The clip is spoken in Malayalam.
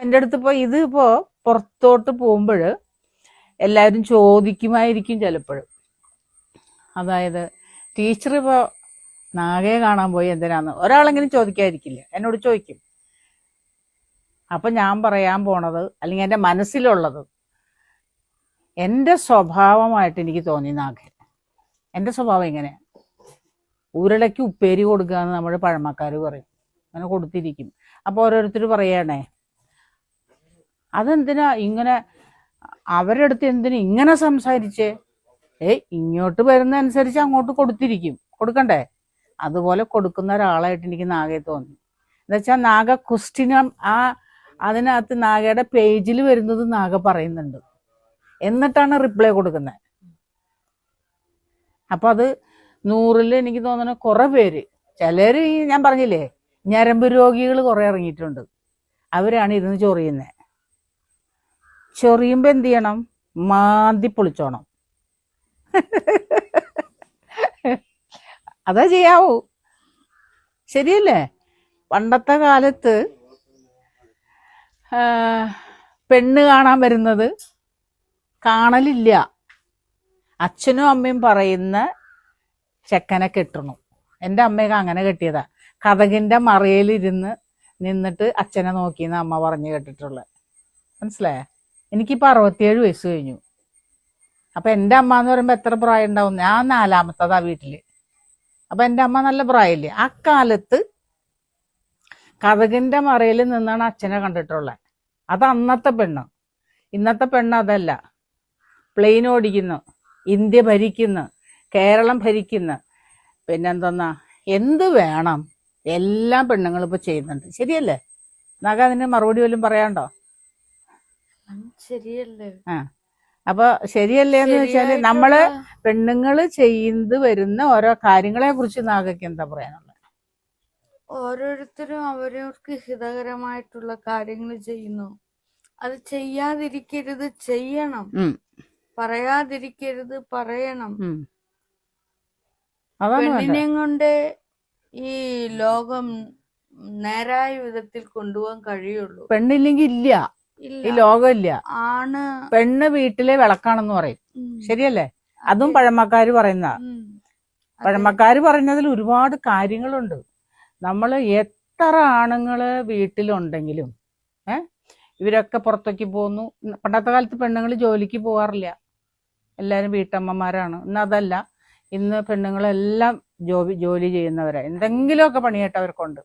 എൻ്റെ അടുത്ത് ഇതിപ്പോ പുറത്തോട്ട് പോകുമ്പോൾ എല്ലാവരും ചോദിക്കുമായിരിക്കും ചിലപ്പോഴും. അതായത് ടീച്ചർ ഇപ്പോൾ നാഗയെ കാണാൻ പോയി എന്തിനാന്ന് ഒരാളെങ്കിലും ചോദിക്കാതിരിക്കില്ല, എന്നോട് ചോദിക്കും. അപ്പൊ ഞാൻ പറയാൻ പോണത്, അല്ലെങ്കിൽ എൻ്റെ മനസ്സിലുള്ളത്, എൻ്റെ സ്വഭാവമായിട്ട് എനിക്ക് തോന്നി നാഗൻ. എൻ്റെ സ്വഭാവം എങ്ങനെയാണ്? ഉരുളയ്ക്ക് ഉപ്പേരി കൊടുക്കുക എന്ന് നമ്മൾ പഴമക്കാർ പറയും. അങ്ങനെ കൊടുത്തിരിക്കും. അപ്പോൾ ഓരോരുത്തർ പറയണേ, അതെന്തിനാ ഇങ്ങനെ, അവരുടെ അടുത്ത് എന്തിനാ ഇങ്ങനെ സംസാരിച്ചേ? ഇങ്ങോട്ട് വരുന്ന അനുസരിച്ച് അങ്ങോട്ട് കൊടുക്കണ്ടേ? അതുപോലെ കൊടുക്കുന്ന ഒരാളായിട്ട് എനിക്ക് നാഗയെ തോന്നി. എന്നുവെച്ചാൽ നാഗ ക്വസ്റ്റ്യൻ അതിനകത്ത് നാഗയുടെ പേജിൽ വരുന്നത് നാഗ പറയുന്നുണ്ട്, എന്നിട്ടാണ് റിപ്ലൈ കൊടുക്കുന്നത്. അപ്പൊ അത് 100-ൽ എനിക്ക് തോന്നുന്നു കുറെ പേര്, ചിലര് ഞാൻ പറഞ്ഞില്ലേ ഞരമ്പ് രോഗികൾ കുറെ ഇറങ്ങിയിട്ടുണ്ട്. അവരാണ് ഇരുന്ന് ചൊറിയുന്നത്. ചൊറിയുമ്പോ എന്ത് ചെയ്യണം? മാന്തി പൊളിച്ചോണം. അതാ ചെയ്യാവൂ. ശരിയല്ലേ? പണ്ടത്തെ കാലത്ത് പെണ്ണ് കാണാൻ വരുന്നത് കാണലില്ല. അച്ഛനും അമ്മയും പറയുന്ന ചെക്കനെ കെട്ടണു. എൻ്റെ അമ്മയൊക്കെ അങ്ങനെ കെട്ടിയതാ. കതകിൻ്റെ മറയിലിരുന്ന് നിന്നിട്ട് അച്ഛനെ നോക്കിയെന്ന് അമ്മ പറഞ്ഞു കേട്ടിട്ടുള്ളത്. മനസ്സിലായ? എനിക്കിപ്പോൾ 67 വയസ്സ് കഴിഞ്ഞു. അപ്പം എൻ്റെ അമ്മ എന്ന് പറയുമ്പോൾ എത്ര പ്രായം ഉണ്ടാവും? ഞാൻ 4-മത്തതാ വീട്ടിൽ. അപ്പം എൻ്റെ അമ്മ നല്ല പ്രായമില്ലേ? അക്കാലത്ത് കതകിൻ്റെ മറയിൽ നിന്നാണ് അച്ഛനെ കണ്ടിട്ടുള്ളത്. അത് അന്നത്തെ പെണ്ണ്. ഇന്നത്തെ പെണ്ണ് അതല്ല. പ്ലെയിൻ ഓടിക്കുന്നു, ഇന്ത്യ ഭരിക്കുന്നു, കേരളം ഭരിക്കുന്നു, പിന്നെന്തെന്നാ എന്ത് വേണം എല്ലാ പെണ്ണുങ്ങളും ഇപ്പൊ ചെയ്യുന്നുണ്ട്. ശരിയല്ലേ? നാഗ അതിന് മറുപടി വല്ലതും പറയാണ്ടോ? ശരിയല്ലേ? അപ്പൊ ശരിയല്ലേ എന്ന് വെച്ചാല് നമ്മള് പെണ്ണുങ്ങള് ചെയ്ത് വരുന്ന ഓരോ കാര്യങ്ങളെ കുറിച്ച് നാഗയ്ക്ക് എന്താ പറയാനുള്ളത്? ഓരോരുത്തരും അവരവർക്ക് ഹിതകരമായിട്ടുള്ള കാര്യങ്ങൾ ചെയ്യുന്നു. അത് ചെയ്യാതിരിക്കരുത്, ചെയ്യണം. പറയാതിരിക്കരുത്, പറയണം. പെണ്ണിനെ കൊണ്ട് ഈ ലോകം നേരായ വിധത്തിൽ കൊണ്ടുപോകാൻ കഴിയുള്ളൂ. പെണ്ണില്ലെങ്കിൽ ഇല്ല, ഈ ലോകം ഇല്ല. ആണ് പെണ്ണ് വീട്ടിലെ വിളക്കാണെന്ന് പറയും. ശരിയല്ലേ? അതും പഴമക്കാര് പറയുന്ന. പഴമക്കാര് പറയുന്നതിൽ ഒരുപാട് കാര്യങ്ങളുണ്ട്. നമ്മൾ എത്ര ആണുങ്ങള് വീട്ടിലുണ്ടെങ്കിലും ഇവരൊക്കെ പുറത്തേക്ക് പോകുന്നു. പണ്ടത്തെ കാലത്ത് പെണ്ണുങ്ങൾ ജോലിക്ക് പോകാറില്ല, എല്ലാവരും വീട്ടമ്മമാരാണ്. ഇന്ന് അതല്ല. ഇന്ന് പെണ്ണുങ്ങളെല്ലാം ജോലി ചെയ്യുന്നവരാ. എന്തെങ്കിലുമൊക്കെ പണിയായിട്ട് അവർക്കുണ്ട്.